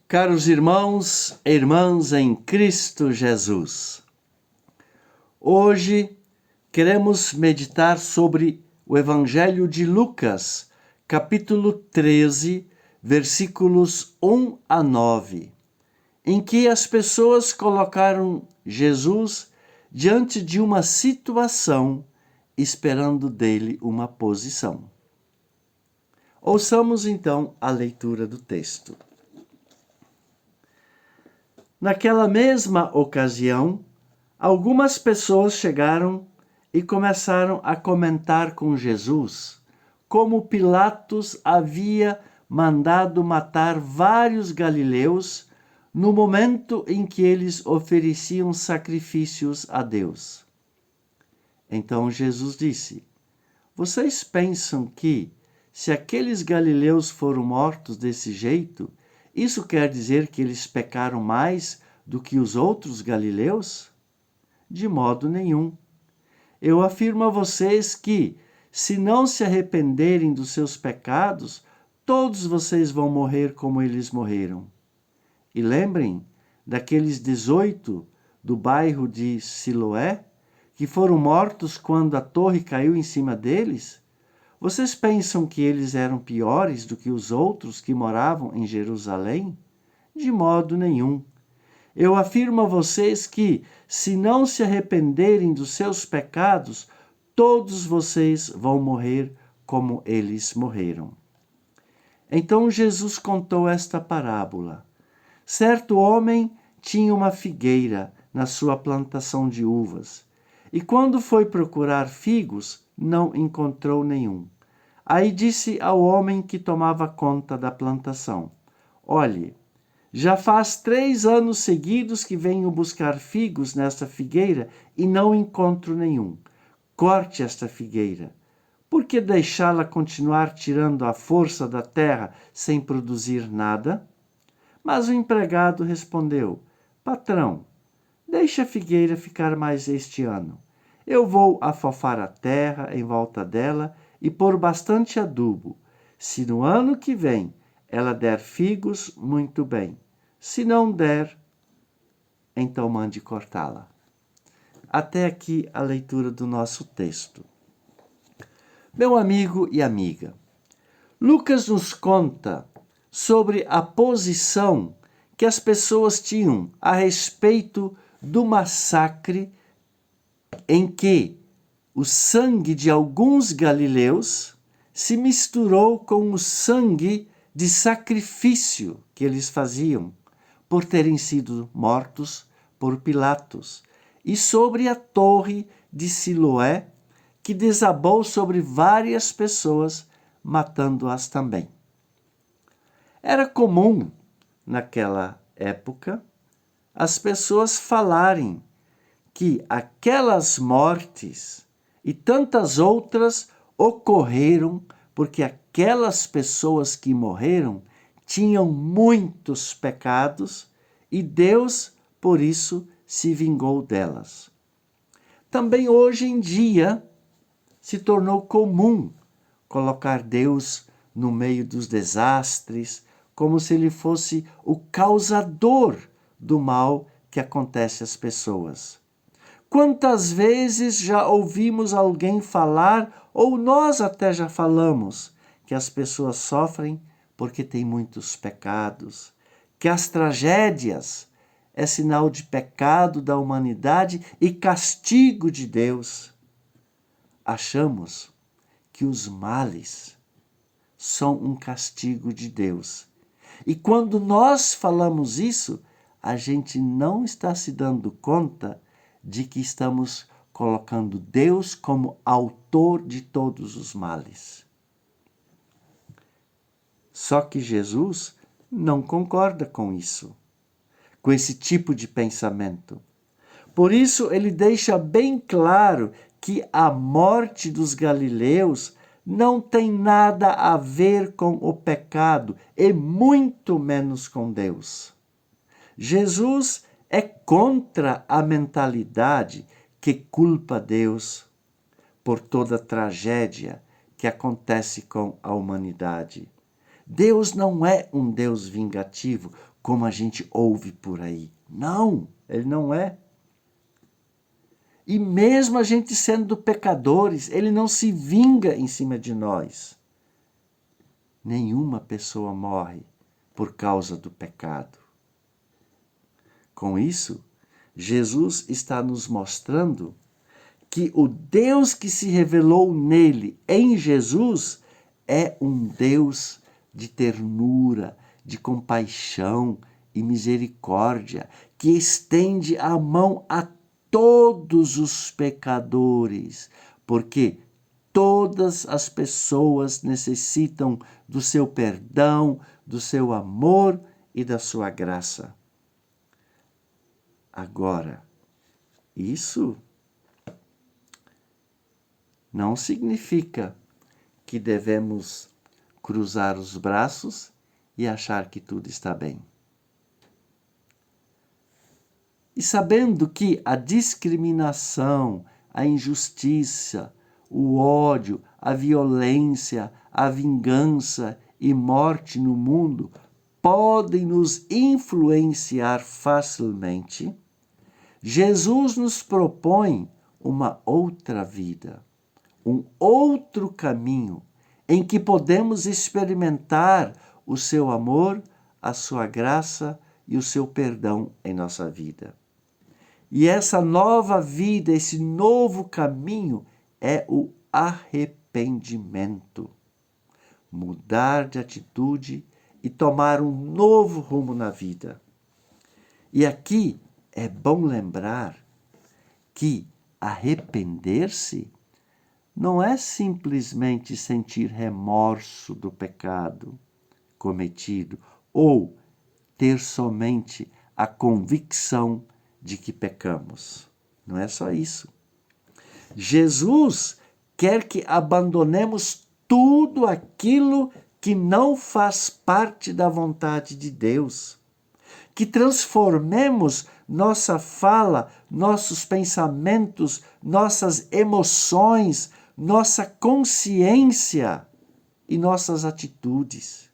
Caros irmãos e irmãs em Cristo Jesus, hoje queremos meditar sobre o Evangelho de Lucas, capítulo 13, versículos 1 a 9, em que as pessoas colocaram Jesus diante de uma situação, esperando dele uma posição. Ouçamos então a leitura do texto. Naquela mesma ocasião, algumas pessoas chegaram e começaram a comentar com Jesus como Pilatos havia mandado matar vários galileus no momento em que eles ofereciam sacrifícios a Deus. Então Jesus disse: Vocês pensam que, se aqueles galileus foram mortos desse jeito, isso quer dizer que eles pecaram mais do que os outros galileus? De modo nenhum. Eu afirmo a vocês que, se não se arrependerem dos seus pecados, todos vocês vão morrer como eles morreram. E lembrem daqueles 18 do bairro de Siloé, que foram mortos quando a torre caiu em cima deles? Vocês pensam que eles eram piores do que os outros que moravam em Jerusalém? De modo nenhum. Eu afirmo a vocês que, se não se arrependerem dos seus pecados, todos vocês vão morrer como eles morreram. Então Jesus contou esta parábola. Certo homem tinha uma figueira na sua plantação de uvas, e quando foi procurar figos, não encontrou nenhum. Aí disse ao homem que tomava conta da plantação: Olhe, já faz 3 anos seguidos que venho buscar figos nesta figueira e não encontro nenhum. Corte esta figueira. Por que deixá-la continuar tirando a força da terra sem produzir nada? Mas o empregado respondeu: Patrão, deixe a figueira ficar mais este ano. Eu vou afofar a terra em volta dela e pôr bastante adubo. Se no ano que vem ela der figos, muito bem. Se não der, então mande cortá-la. Até aqui a leitura do nosso texto. Meu amigo e amiga, Lucas nos conta sobre a posição que as pessoas tinham a respeito do massacre em que o sangue de alguns galileus se misturou com o sangue de sacrifício que eles faziam por terem sido mortos por Pilatos, e sobre a torre de Siloé, que desabou sobre várias pessoas, matando-as também. Era comum, naquela época, as pessoas falarem que aquelas mortes e tantas outras ocorreram porque aquelas pessoas que morreram tinham muitos pecados e Deus, por isso, se vingou delas. Também hoje em dia se tornou comum colocar Deus no meio dos desastres, como se ele fosse o causador do mal que acontece às pessoas. Quantas vezes já ouvimos alguém falar, ou nós até já falamos, que as pessoas sofrem porque têm muitos pecados, que as tragédias é sinal de pecado da humanidade e castigo de Deus. Achamos que os males são um castigo de Deus. E quando nós falamos isso, a gente não está se dando conta de que estamos colocando Deus como autor de todos os males. Só que Jesus não concorda com isso, com esse tipo de pensamento. Por isso, ele deixa bem claro que a morte dos galileus não tem nada a ver com o pecado e muito menos com Deus. Jesus é contra a mentalidade que culpa Deus por toda a tragédia que acontece com a humanidade. Deus não é um Deus vingativo, como a gente ouve por aí. Não, ele não é. E mesmo a gente sendo pecadores, ele não se vinga em cima de nós. Nenhuma pessoa morre por causa do pecado. Com isso, Jesus está nos mostrando que o Deus que se revelou nele, em Jesus, é um Deus de ternura, de compaixão e misericórdia, que estende a mão a todos os pecadores, porque todas as pessoas necessitam do seu perdão, do seu amor e da sua graça. Agora, isso não significa que devemos cruzar os braços e achar que tudo está bem. E sabendo que a discriminação, a injustiça, o ódio, a violência, a vingança e morte no mundo podem nos influenciar facilmente, Jesus nos propõe uma outra vida, um outro caminho em que podemos experimentar o seu amor, a sua graça e o seu perdão em nossa vida. E essa nova vida, esse novo caminho é o arrependimento. Mudar de atitude e tomar um novo rumo na vida. E aqui é bom lembrar que arrepender-se não é simplesmente sentir remorso do pecado cometido ou ter somente a convicção de que pecamos. Não é só isso. Jesus quer que abandonemos tudo aquilo que não faz parte da vontade de Deus. Que transformemos nossa fala, nossos pensamentos, nossas emoções, nossa consciência e nossas atitudes.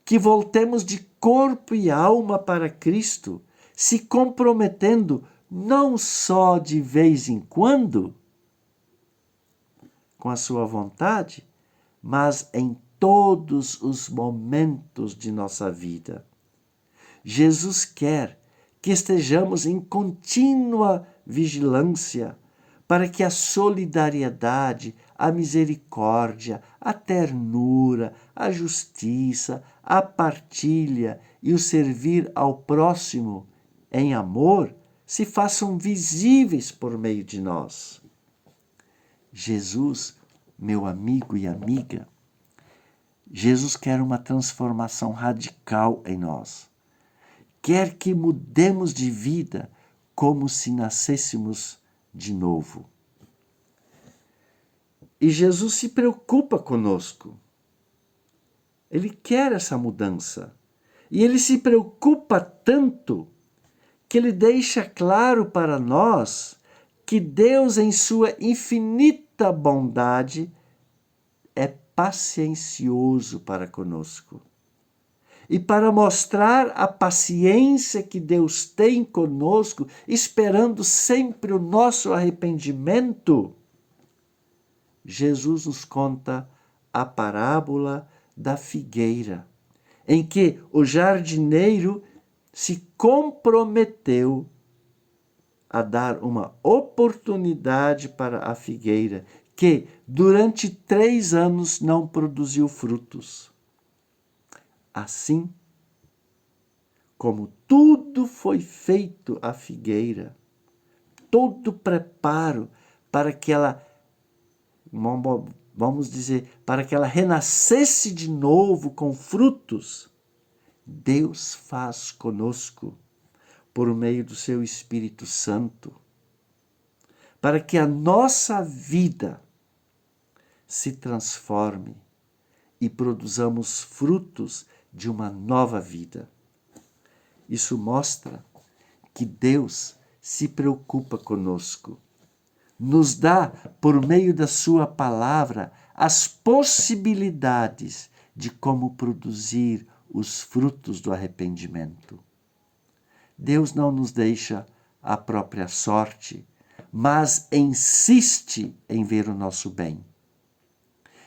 Que voltemos de corpo e alma para Cristo, se comprometendo não só de vez em quando com a sua vontade, mas em todos os momentos de nossa vida. Jesus quer que estejamos em contínua vigilância para que a solidariedade, a misericórdia, a ternura, a justiça, a partilha e o servir ao próximo em amor se façam visíveis por meio de nós. Jesus, meu amigo e amiga, Jesus quer uma transformação radical em nós. Quer que mudemos de vida como se nascêssemos de novo. E Jesus se preocupa conosco. Ele quer essa mudança. E ele se preocupa tanto que ele deixa claro para nós que Deus, em sua infinita bondade, é paciencioso para conosco. E para mostrar a paciência que Deus tem conosco, esperando sempre o nosso arrependimento, Jesus nos conta a parábola da figueira, em que o jardineiro se comprometeu a dar uma oportunidade para a figueira, que durante 3 anos não produziu frutos. Assim, como tudo foi feito à figueira, todo preparo para que ela, vamos dizer, para que ela renascesse de novo com frutos, Deus faz conosco por meio do seu Espírito Santo, para que a nossa vida se transforme e produzamos frutos de uma nova vida. Isso mostra que Deus se preocupa conosco, nos dá, por meio da sua palavra, as possibilidades de como produzir os frutos do arrependimento. Deus não nos deixa à própria sorte, mas insiste em ver o nosso bem.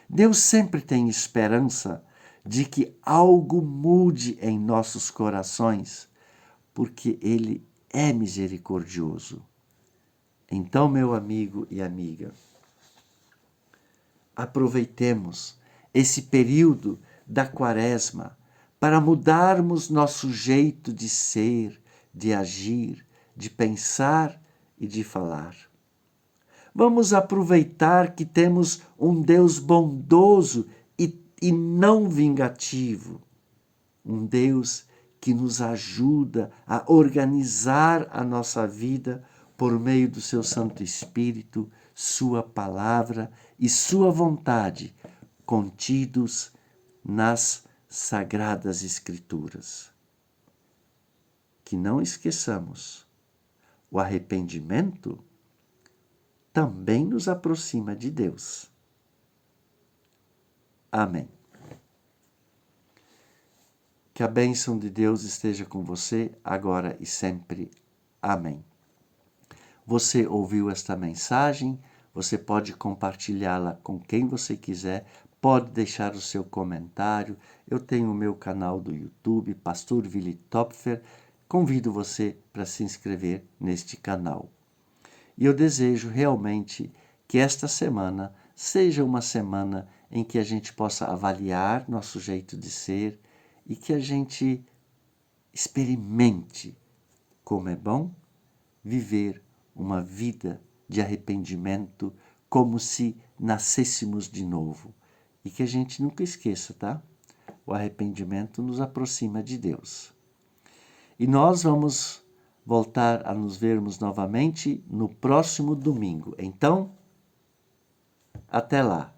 Deus sempre tem esperança de que algo mude em nossos corações, porque Ele é misericordioso. Então, meu amigo e amiga, aproveitemos esse período da Quaresma para mudarmos nosso jeito de ser, de agir, de pensar e de falar. Vamos aproveitar que temos um Deus bondoso e não vingativo, um Deus que nos ajuda a organizar a nossa vida por meio do seu Santo Espírito, sua palavra e sua vontade, contidos nas Sagradas Escrituras. Que não esqueçamos, o arrependimento também nos aproxima de Deus. Amém. Que a bênção de Deus esteja com você, agora e sempre. Amém. Você ouviu esta mensagem? Você pode compartilhá-la com quem você quiser, pode deixar o seu comentário. Eu tenho o meu canal do YouTube, Pastor Willi Topfer. Convido você para se inscrever neste canal. E eu desejo realmente que esta semana seja uma semana em que a gente possa avaliar nosso jeito de ser e que a gente experimente como é bom viver uma vida de arrependimento como se nascêssemos de novo. E que a gente nunca esqueça, tá? O arrependimento nos aproxima de Deus. E nós vamos voltar a nos vermos novamente no próximo domingo. Então, até lá.